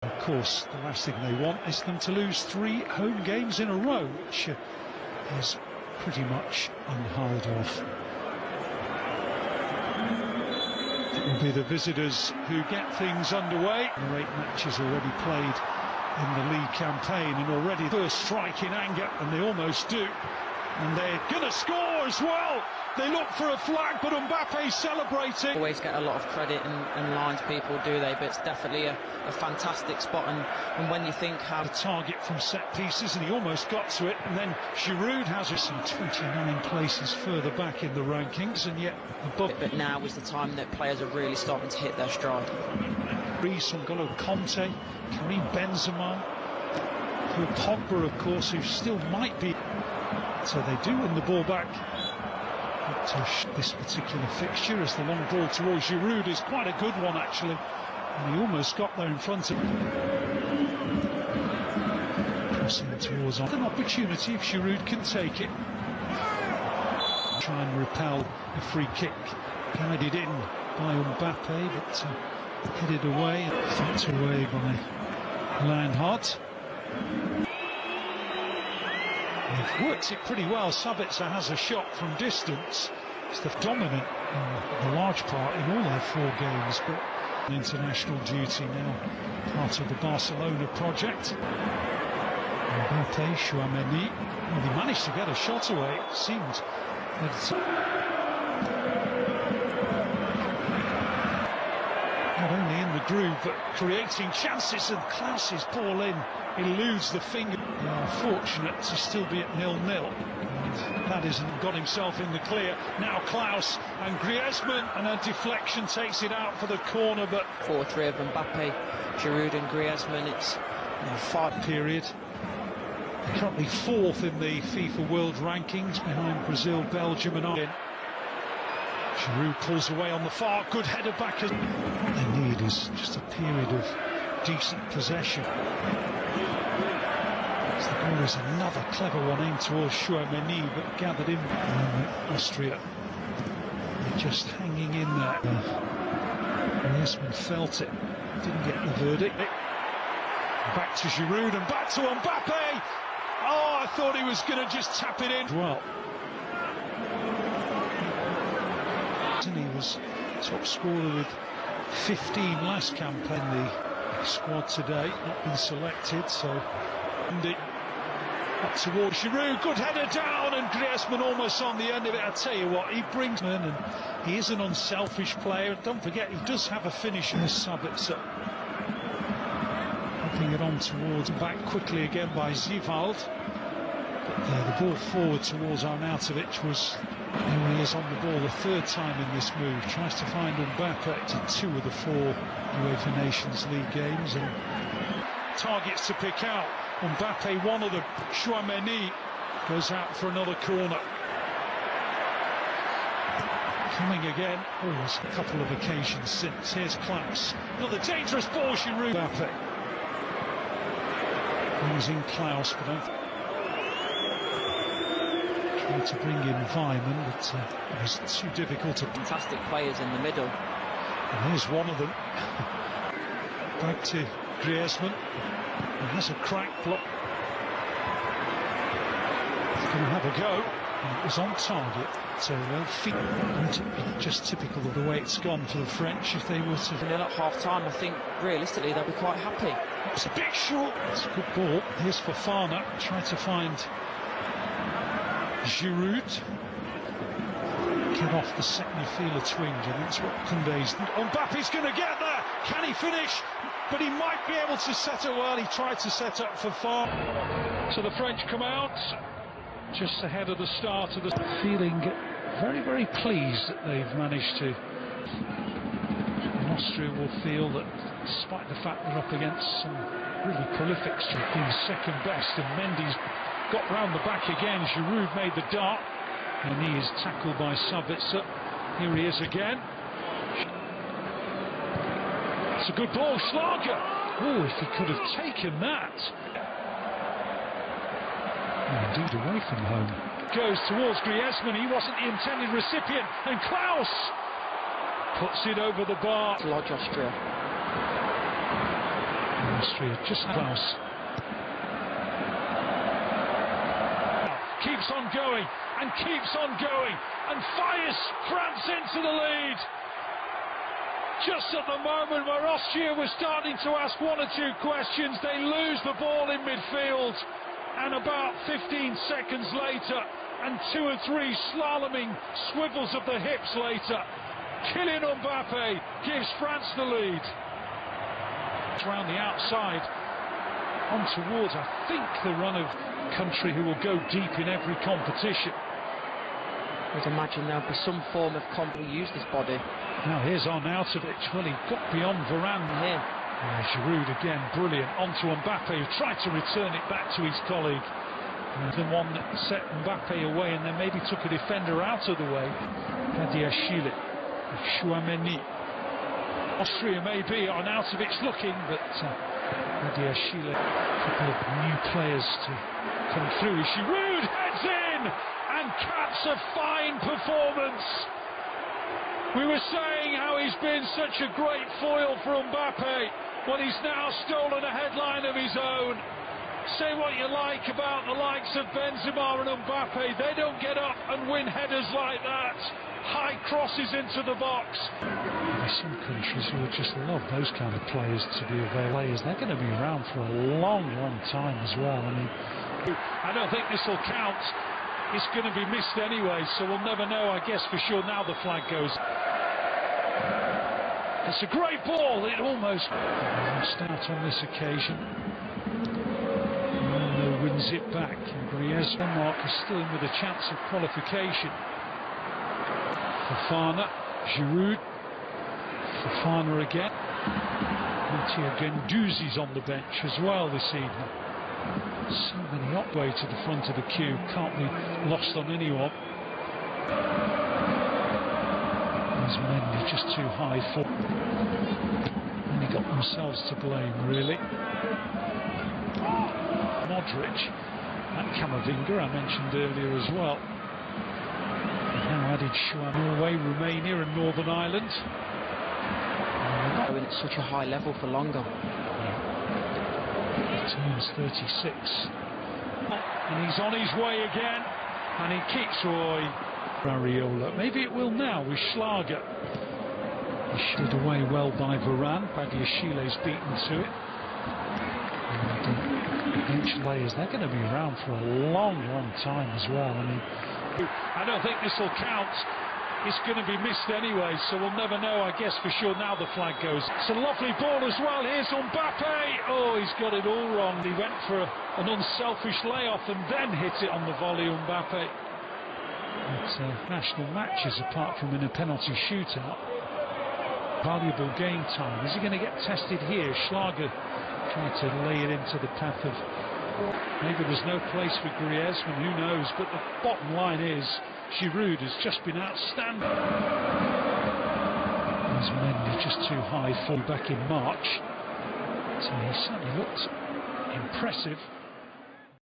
Of course, the last thing they want is them to lose 3 home games in a row, which is pretty much unheard of. It will be the visitors who get things underway. There are 8 matches already played in the league campaign, and already first strike in anger, and they almost do. And they're going to score as well. They look for a flag, but Mbappe's celebrating. Always get a lot of credit and lines people, do they? But it's definitely a fantastic spot. And when you think how... The target from set pieces, and he almost got to it. And then Giroud has us some 29 places further back in the rankings, and yet above. But now is the time that players are really starting to hit their stride. N'Golo Conte, Karim Benzema, Paul Pogba, of course, who still might be. So they do win the ball back. But this particular fixture, as the long ball towards Giroud, is quite a good one actually, and he almost got there in front of him. Crossing towards an opportunity if Giroud can take it. Try and repel a free kick, guided in by Mbappe, but headed away, fought away by Lineheart. They've worked it pretty well. Sabitzer has a shot from distance. It's the dominant in the large part in all their 4 games, but international duty now part of the Barcelona project. Mbappe, Chouameni, well, they managed to get a shot away. It seemed that not only in the groove, but creating chances, and Klaus's ball in eludes the finger. They are fortunate to still be at 0-0. That hasn't got himself in the clear. Now Klaus and Griezmann, and a deflection takes it out for the corner, but 4-3 of Mbappe, Giroud and Griezmann. It's 5 period. Currently 4th in the FIFA World Rankings, behind Brazil, Belgium and Ireland. Giroud pulls away on the far, good header back. What they need is just a period of decent possession. There is another clever one aimed towards Chouameni, but gathered in Austria. They're just hanging in there. Griezmann felt it, didn't get the verdict. Back to Giroud and back to Mbappe. Oh, I thought he was going to just tap it in. Well, he was top scorer with 15 last campaign. The squad today not been selected, so up towards Giroud, good header down, and Griezmann almost on the end of it. I tell you what, he brings in, and he is an unselfish player. Don't forget, he does have a finish in the Sabitzer. Popping it on towards, back quickly again by Zivald. But the ball forward towards Arnautovic was, there he is on the ball the 3rd time in this move. Tries to find Mbappe to 2 of the 4 UEFA Nations League games, and targets to pick out. Mbappe, one of them. Chouameni goes out for another corner. Coming again. Oh, there's a couple of occasions since. Here's Klaus. Another dangerous ball, Giroud. Mbappe. Brings in Klaus, but tried to bring in Weimann, but it was too difficult to... Fantastic players in the middle. And here's one of them. Back to Griezmann. He has a crack block. He's going to have a go, and it was on target. So just typical of the way it's gone for the French. If they were to nil up half-time, I think realistically they'll be quite happy. It's a bit short. It's a good ball. Here's Fofana, trying to find Giroud. Get off the second midfielder twinge, and that's what Koundé's... Mbappe's going to get there. Can he finish? But he might be able to set it well. He tried to set up for far. So the French come out just ahead of the start of the... Feeling very, very pleased that they've managed to... And Austria will feel that despite the fact they're up against some really prolific strikers, being second best, and Mendy's got round the back again. Giroud made the dart, and he is tackled by Sabitzer. Here he is again. It's a good ball, Schlager. Oh, if he could have taken that. Oh, indeed, away from home. Goes towards Griezmann. He wasn't the intended recipient, and Klaus puts it over the bar. Lodge Austria. Austria just close. Keeps on going and keeps on going and fires France into the lead. Just at the moment where Austria was starting to ask one or two questions, they lose the ball in midfield, and about 15 seconds later and 2 or 3 slaloming swivels of the hips later, Kylian Mbappe gives France the lead. It's round the outside on towards, I think, the run of country who will go deep in every competition. I'd imagine there'll be some form of comp who use this body. Now here's Arnautovic. Well, he got beyond Varane here. Giroud again, brilliant. Onto Mbappe, who tried to return it back to his colleague. The one that set Mbappe away and then maybe took a defender out of the way. Badiashile, Chouameni. Austria maybe, Arnautovic looking, but Badiashile, a couple of new players to come through. Giroud heads in and caps a fine performance. We were saying how he's been such a great foil for Mbappe. Well, he's now stolen a headline of his own. Say what you like about the likes of Benzema and Mbappe, they don't get up and win headers like that. High crosses into the box. There's some countries who would just love those kind of players to be available. They're going to be around for a long, long time as well. I mean, I don't think this will count. It's going to be missed anyway, so we'll never know, I guess, for sure. Now the flag goes. It's a great ball. It almost lost out on this occasion. Ronaldo wins it back. Griezmann, Denmark is still in with a chance of qualification. Fofana, Giroud, Fofana again. Matteo Guendouzi's on the bench as well this evening. So many up way to the front of the queue, can't be lost on anyone. These men are just too high for. Only got themselves to blame, really. Modric, and Camavinga I mentioned earlier as well. Now added Norway, Romania and Northern Ireland. Going at such a high level for longer. Turns 36. And he's on his way again. And he keeps Roy Barriola. Maybe it will now with Schlager. He shielded away well by Varane. Badiashile's beaten to it. And bench players, they're going to be around for a long, long time as well. I mean, I don't think this will count. It's going to be missed anyway, so we'll never know, I guess, for sure. Now the flag goes. It's a lovely ball as well. Here's Mbappe. Oh, he's got it all wrong. He went for an unselfish layoff and then hit it on the volley, Mbappe. It's national matches, apart from in a penalty shootout. Valuable game time. Is he going to get tested here? Schlager tried to lay it into the path of... Maybe there's no place for Griezmann, who knows? But the bottom line is, Giroud has just been outstanding. These men are just too high for back in March. So he certainly looked impressive.